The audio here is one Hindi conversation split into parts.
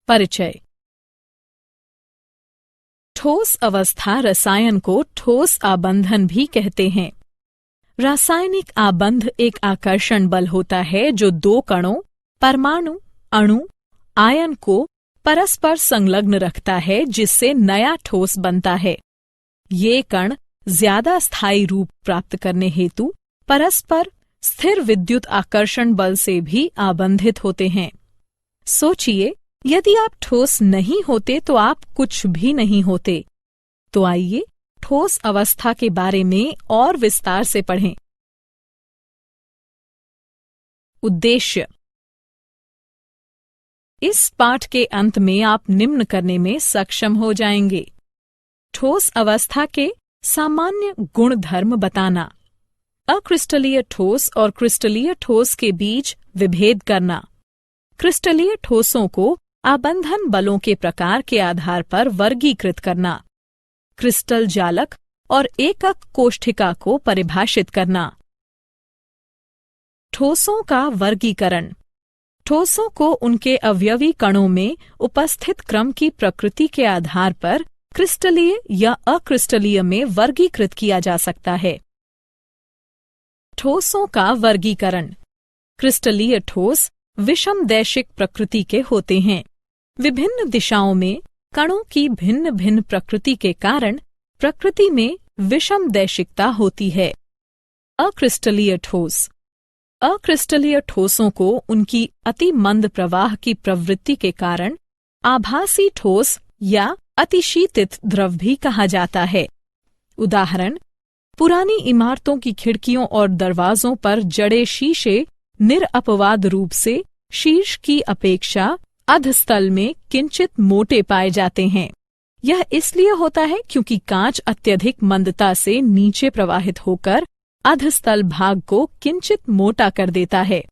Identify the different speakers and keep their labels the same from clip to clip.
Speaker 1: परिचय। ठोस अवस्था रसायन को ठोस आबंधन भी कहते हैं। रासायनिक आबंध एक आकर्षण बल होता है जो दो कणों, परमाणु, अणु, आयन को परस्पर संलग्न रखता है, जिससे नया ठोस बनता है। ये कण ज्यादा स्थायी रूप प्राप्त करने हेतु परस्पर स्थिर विद्युत आकर्षण बल से भी आबंधित होते हैं। सोचिए, यदि आप ठोस नहीं होते तो आप कुछ भी नहीं होते। तो आइए ठोस अवस्था के बारे में और विस्तार से पढ़ें। उद्देश्य। इस पाठ के अंत में आप निम्न करने में सक्षम हो जाएंगे: ठोस अवस्था के सामान्य गुण धर्म बताना, अक्रिस्टलीय ठोस और क्रिस्टलीय ठोस के बीच विभेद करना, क्रिस्टलीय ठोसों को आबंधन बलों के प्रकार के आधार पर वर्गीकृत करना, क्रिस्टल जालक और एकक कोष्ठिका को परिभाषित करना। ठोसों का वर्गीकरण। ठोसों को उनके अवयवी कणों में उपस्थित क्रम की प्रकृति के आधार पर क्रिस्टलीय या अक्रिस्टलीय में वर्गीकृत किया जा सकता है। ठोसों का वर्गीकरण। क्रिस्टलीय ठोस विषमदैशिक प्रकृति के होते हैं। विभिन्न दिशाओं में कणों की भिन्न भिन्न प्रकृति के कारण प्रकृति में विषमदैशिकता होती है। अक्रिस्टलीय ठोस। अक्रिस्टलीय ठोसों को उनकी अति मंद प्रवाह की प्रवृत्ति के कारण आभासी ठोस या अतिशीतित द्रव भी कहा जाता है। उदाहरण: पुरानी इमारतों की खिड़कियों और दरवाजों पर जड़े शीशे निरअपवाद रूप से शीर्ष की अपेक्षा अधस्तल में किंचित मोटे पाए जाते हैं। यह इसलिए होता है क्योंकि कांच अत्यधिक मंदता से नीचे प्रवाहित होकर अधस्तल भाग को किंचित मोटा कर देता है।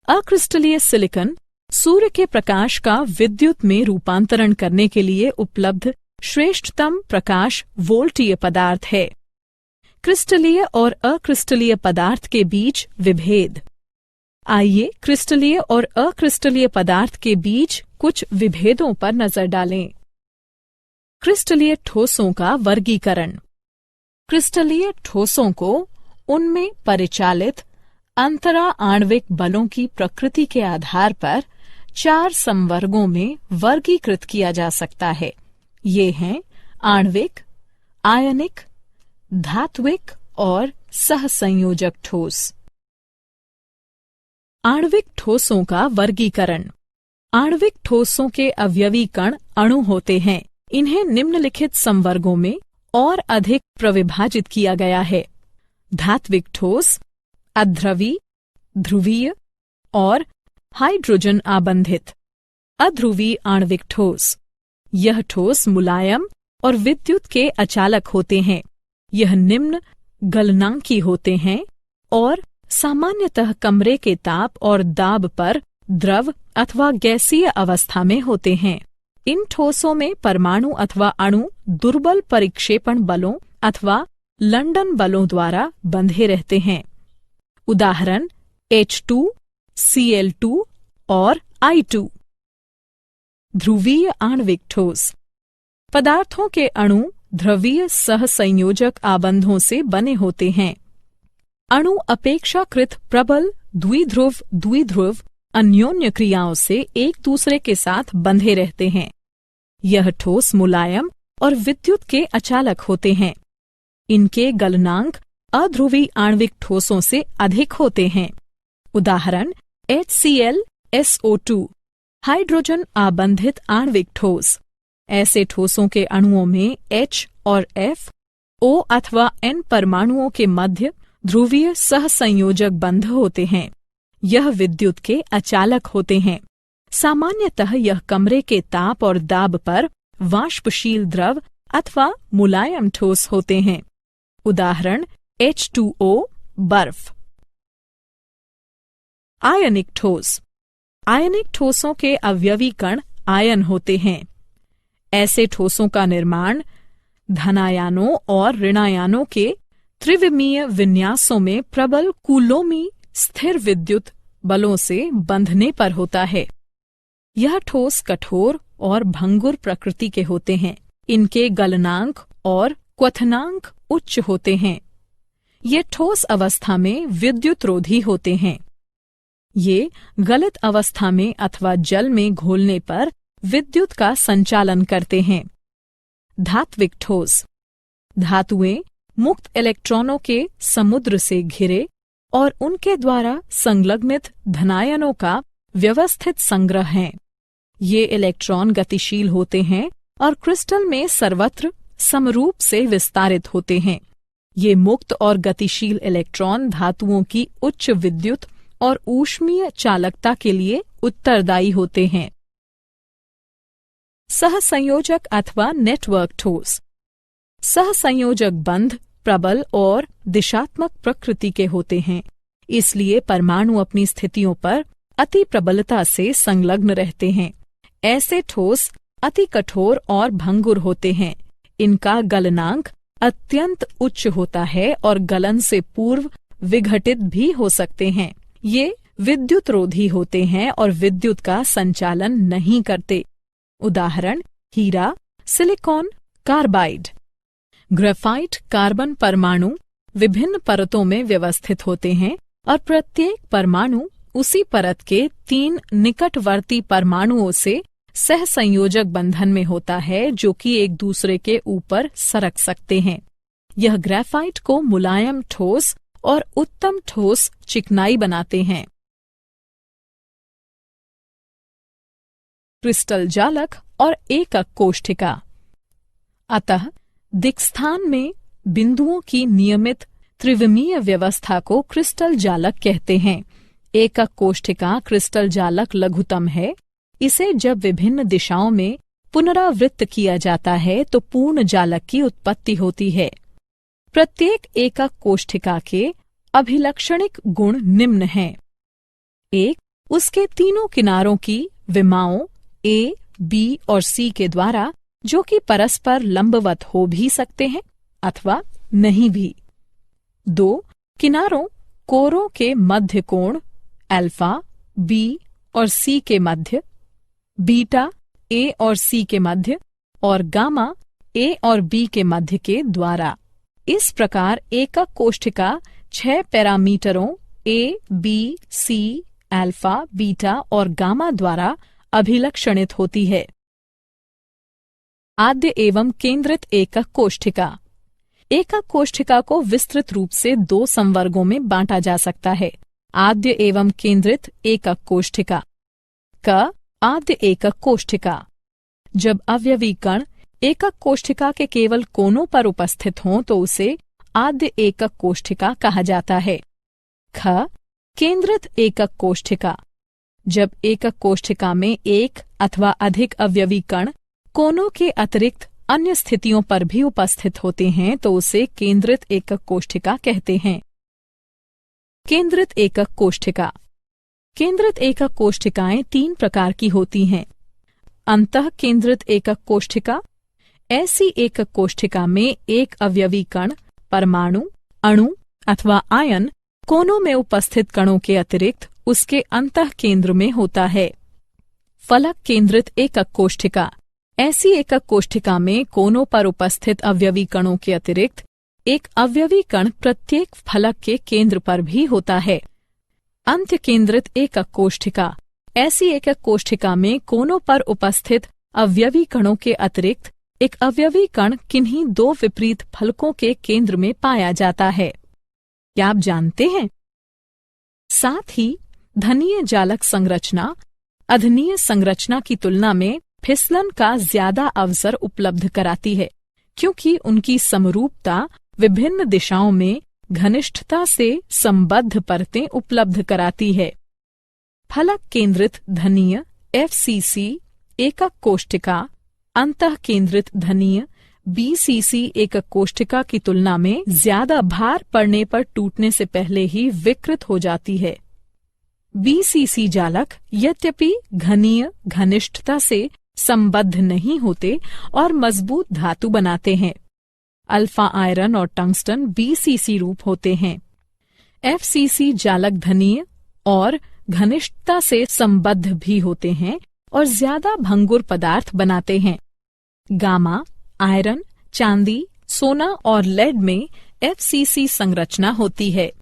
Speaker 1: अक्रिस्टलीय सिलिकॉन सूर्य के प्रकाश का विद्युत में रूपांतरण करने के लिए उपलब्ध श्रेष्ठतम प्रकाश वोल्टीय पदार्थ है। क्रिस्टलीय और अक्रिस्टलीय पदार्थ के बीच विभेद। आइए क्रिस्टलीय और अक्रिस्टलीय पदार्थ के बीच कुछ विभेदों पर नजर डालें। क्रिस्टलीय ठोसों का वर्गीकरण। क्रिस्टलीय ठोसों को उनमें परिचालित अंतरा आणविक बलों की प्रकृति के आधार पर 4 संवर्गों में वर्गीकृत किया जा सकता है। ये हैं आणविक, आयनिक, धात्विक और सहसंयोजक ठोस। आणविक ठोसों का वर्गीकरण। आणविक ठोसों के अवयवी कण अणु होते हैं। इन्हें निम्नलिखित संवर्गों में और अधिक प्रविभाजित किया गया है: धात्विक ठोस, अध्रुवी, ध्रुवीय और हाइड्रोजन आबंधित। अध्रुवी आणविक ठोस। यह ठोस मुलायम और विद्युत के अचालक होते हैं। यह निम्न गलनांकी होते हैं और सामान्यतः कमरे के ताप और दाब पर द्रव अथवा गैसीय अवस्था में होते हैं। इन ठोसों में परमाणु अथवा अणु दुर्बल परिक्षेपण बलों अथवा लंदन बलों द्वारा बंधे रहते हैं। उदाहरण: H2, Cl2 और I2। ध्रुवीय आणविक ठोस। पदार्थों के अणु ध्रुवीय सहसंयोजक आबंधों से बने होते हैं। अणु अपेक्षाकृत प्रबल द्विध्रुव अन्योन्य क्रियाओं से एक दूसरे के साथ बंधे रहते हैं। यह ठोस मुलायम और विद्युत के अचालक होते हैं। इनके गलनांक अध्रुवी आणविक ठोसों से अधिक होते हैं। उदाहरण: HCl, SO2। हाइड्रोजन आबंधित आणविक ठोस। ऐसे ठोसों के अणुओं में H और F, O अथवा N परमाणुओं के मध्य ध्रुवीय सहसंयोजक बंध होते हैं। यह विद्युत के अचालक होते हैं। सामान्यतः यह कमरे के ताप और दाब पर वाष्पशील द्रव अथवा मुलायम ठोस होते हैं। उदाहरण: H2O, बर्फ। आयनिक ठोस। आयनिक ठोसों के अवयवी कण आयन होते हैं। ऐसे ठोसों का निर्माण धनायनों और ऋणायनों के त्रिविमीय विन्यासों में प्रबल कूलोमी स्थिर विद्युत बलों से बंधने पर होता है। यह ठोस कठोर और भंगुर प्रकृति के होते हैं। इनके गलनांक और क्वथनांक उच्च होते हैं। ये ठोस अवस्था में विद्युत रोधी होते हैं। ये गलित अवस्था में अथवा जल में घोलने पर विद्युत का संचालन करते हैं। धात्विक ठोस। धातुएं मुक्त इलेक्ट्रॉनों के समुद्र से घिरे और उनके द्वारा संलग्नित धनायनों का व्यवस्थित संग्रह हैं। ये इलेक्ट्रॉन गतिशील होते हैं और क्रिस्टल में सर्वत्र समरूप से विस्तारित होते हैं। ये मुक्त और गतिशील इलेक्ट्रॉन धातुओं की उच्च विद्युत और ऊष्मीय चालकता के लिए उत्तरदायी होते हैं। सहसंयोजक अथवा नेटवर्क ठोस। सहसंयोजक बंध प्रबल और दिशात्मक प्रकृति के होते हैं, इसलिए परमाणु अपनी स्थितियों पर अति प्रबलता से संलग्न रहते हैं। ऐसे ठोस अति कठोर और भंगुर होते हैं। इनका गलनांक अत्यंत उच्च होता है और गलन से पूर्व विघटित भी हो सकते हैं। ये विद्युत रोधी होते हैं और विद्युत का संचालन नहीं करते। उदाहरण हीरा, सिलिकॉन, कार्बाइड। ग्रेफाइट कार्बन परमाणु विभिन्न परतों में व्यवस्थित होते हैं और प्रत्येक परमाणु उसी परत के 3 निकटवर्ती परमाणुओं से सहसंयोजक बंधन में होता है, जो कि एक दूसरे के ऊपर सरक सकते हैं। यह ग्रेफाइट को मुलायम ठोस और उत्तम ठोस चिकनाई बनाते हैं। क्रिस्टल जालक और एकक कोष्ठिका। अतः दिक्स्थान में बिंदुओं की नियमित त्रिविमीय व्यवस्था को क्रिस्टल जालक कहते हैं। एकक कोष्ठिका क्रिस्टल जालक लघुतम है। इसे जब विभिन्न दिशाओं में पुनरावृत्त किया जाता है तो पूर्ण जालक की उत्पत्ति होती है। प्रत्येक एकक कोष्ठिका के अभिलक्षणिक गुण निम्न हैं। 1. उसके तीनों किनारों की विमाओं A, B और C के द्वारा, जो कि परस्पर लंबवत हो भी सकते हैं अथवा नहीं भी। 2. किनारों कोरों के मध्य कोण अल्फा, B और C के मध्य, बीटा A और C के मध्य और गामा A और B के मध्य के द्वारा। इस प्रकार एकक कोष्ठिका 6 पैरामीटरों A, B, C, alpha, beta और गामा द्वारा अभिलक्षणित होती है। आद्य एवं केंद्रित एकक कोष्ठिका। एकक कोष्ठिका को विस्तृत रूप से 2 संवर्गों में बांटा जा सकता है। आद्य एवं केंद्रित एकक कोष्ठिका। क. आद्य एकक कोष्ठिका। जब अवयवी कण एकक कोष्ठिका के केवल कोनों पर उपस्थित हों तो उसे आद्य एकक कोष्ठिका कहा जाता है। ख. केंद्रित एकक कोष्ठिका। जब एकक कोष्ठिका में एक अथवा अधिक अवयवी कण कोनों के अतिरिक्त अन्य स्थितियों पर भी उपस्थित होते हैं तो उसे केंद्रित एकक कोष्ठिका कहते हैं। केंद्रित एकक कोष्ठिका। केंद्रित एकक कोष्ठिकाएं 3 प्रकार की होती हैं। अंतः केंद्रित एकक कोष्ठिका। ऐसी एकक कोष्ठिका में एक अवयवी कण, परमाणु, अणु अथवा आयन कोनों में उपस्थित कणों के अतिरिक्त उसके अंतः केंद्र में होता है। फलक केंद्रित एकक कोष्ठिका। ऐसी एकक कोष्ठिका में कोनों पर उपस्थित अवयवी कणों के अतिरिक्त एक अवयवी कण प्रत्येक फलक के केंद्र पर भी होता है। अंत्य केंद्रित एकक कोष्ठिका। ऐसी एकक कोष्ठिका में कोनों पर उपस्थित अवयवी कणों के अतिरिक्त एक अवयवी कण किन्हीं 2 विपरीत फलकों के केंद्र में पाया जाता है। क्या आप जानते हैं? साथ ही धनीय जालक संरचना अधनीय संरचना की तुलना में फिसलन का ज्यादा अवसर उपलब्ध कराती है, क्योंकि उनकी समरूपता विभिन्न दिशाओं में घनिष्ठता से संबद्ध परतें उपलब्ध कराती है। फलक केंद्रित धनीय FCC एकक कोष्ठिका अंतः केंद्रित धनीय BCC एकक कोष्ठिका की तुलना में ज्यादा भार पड़ने पर टूटने से पहले ही विकृत हो जाती है। BCC जालक यद्यपि घनीय घनिष्ठता से संबद्ध नहीं होते और मजबूत धातु बनाते हैं। अल्फा आयरन और टंगस्टन BCC रूप होते हैं। FCC जालक धनीय और घनिष्ठता से संबद्ध भी होते हैं, और ज्यादा भंगुर पदार्थ बनाते हैं। गामा, आयरन, चांदी, सोना और लेड में FCC संरचना होती है।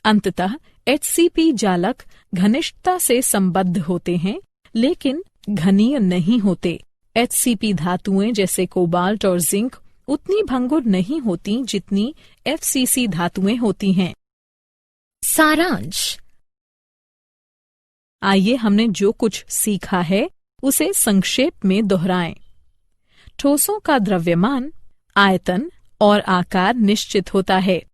Speaker 1: अंततः HCP जालक घनिष्ठता से संबद्ध होते हैं, लेकिन घनीय नहीं होते। HCP धातुएं जैसे कोबाल्ट और जिंक उतनी भंगुर नहीं होती जितनी FCC धातुएं होती हैं।
Speaker 2: सारांश।
Speaker 1: आइए हमने जो कुछ सीखा है उसे संक्षेप में दोहराएं। ठोसों का द्रव्यमान, आयतन और आकार निश्चित होता है।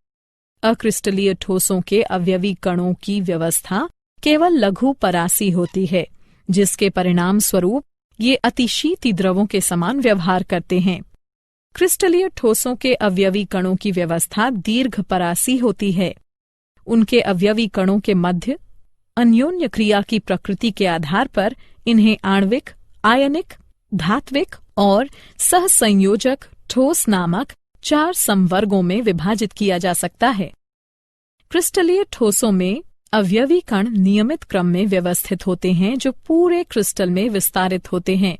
Speaker 1: अक्रिस्टलीय ठोसों के अवयवी कणों की व्यवस्था केवल लघु परासी होती है, जिसके परिणाम स्वरूप ये अतिशीत द्रवों के समान व्यवहार करते हैं। क्रिस्टलीय ठोसों के अवयवी कणों की व्यवस्था दीर्घ परासी होती है। उनके अवयवी कणों के मध्य अन्योन्य क्रिया की प्रकृति के आधार पर इन्हें आणविक, आयनिक, धात्विक और सहसंयोजक ठोस नामक 4 संवर्गों में विभाजित किया जा सकता है। क्रिस्टलीय ठोसों में अवयवी कण नियमित क्रम में व्यवस्थित होते हैं, जो पूरे क्रिस्टल में विस्तारित होते हैं।